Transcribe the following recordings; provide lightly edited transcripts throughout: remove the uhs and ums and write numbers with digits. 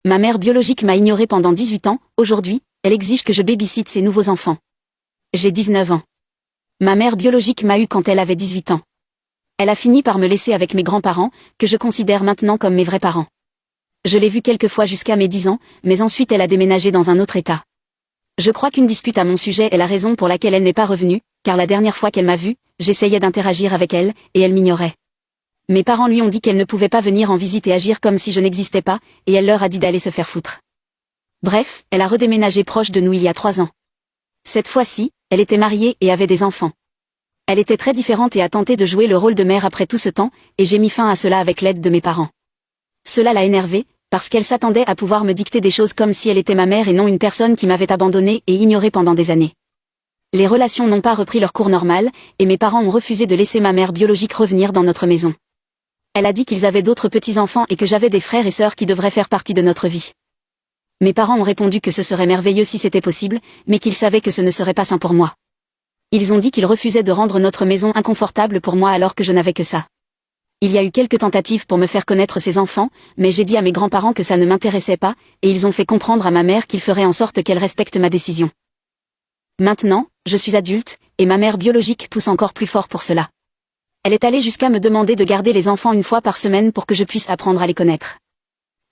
Ma mère biologique m'a ignoré pendant 18 ans, aujourd'hui, elle exige que je babysitte ses nouveaux enfants. J'ai 19 ans. Ma mère biologique m'a eu quand elle avait 18 ans. Elle a fini par me laisser avec mes grands-parents, que je considère maintenant comme mes vrais parents. Je l'ai vue quelques fois jusqu'à mes 10 ans, mais ensuite elle a déménagé dans un autre état. Je crois qu'une dispute à mon sujet est la raison pour laquelle elle n'est pas revenue, car la dernière fois qu'elle m'a vue, j'essayais d'interagir avec elle, et elle m'ignorait. Mes parents lui ont dit qu'elle ne pouvait pas venir en visite et agir comme si je n'existais pas, et elle leur a dit d'aller se faire foutre. Bref, elle a redéménagé proche de nous il y a 3 ans. Cette fois-ci, elle était mariée et avait des enfants. Elle était très différente et a tenté de jouer le rôle de mère après tout ce temps, et j'ai mis fin à cela avec l'aide de mes parents. Cela l'a énervée, parce qu'elle s'attendait à pouvoir me dicter des choses comme si elle était ma mère et non une personne qui m'avait abandonnée et ignorée pendant des années. Les relations n'ont pas repris leur cours normal, et mes parents ont refusé de laisser ma mère biologique revenir dans notre maison. Elle a dit qu'ils avaient d'autres petits-enfants et que j'avais des frères et sœurs qui devraient faire partie de notre vie. Mes parents ont répondu que ce serait merveilleux si c'était possible, mais qu'ils savaient que ce ne serait pas sain pour moi. Ils ont dit qu'ils refusaient de rendre notre maison inconfortable pour moi alors que je n'avais que ça. Il y a eu quelques tentatives pour me faire connaître ces enfants, mais j'ai dit à mes grands-parents que ça ne m'intéressait pas, et ils ont fait comprendre à ma mère qu'ils feraient en sorte qu'elle respecte ma décision. Maintenant, je suis adulte, et ma mère biologique pousse encore plus fort pour cela. Elle est allée jusqu'à me demander de garder les enfants une fois par semaine pour que je puisse apprendre à les connaître.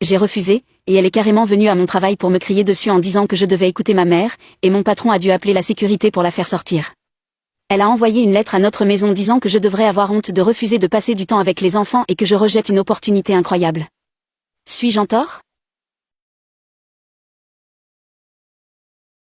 J'ai refusé, et elle est carrément venue à mon travail pour me crier dessus en disant que je devais écouter ma mère, et mon patron a dû appeler la sécurité pour la faire sortir. Elle a envoyé une lettre à notre maison disant que je devrais avoir honte de refuser de passer du temps avec les enfants et que je rejette une opportunité incroyable. Suis-je en tort ?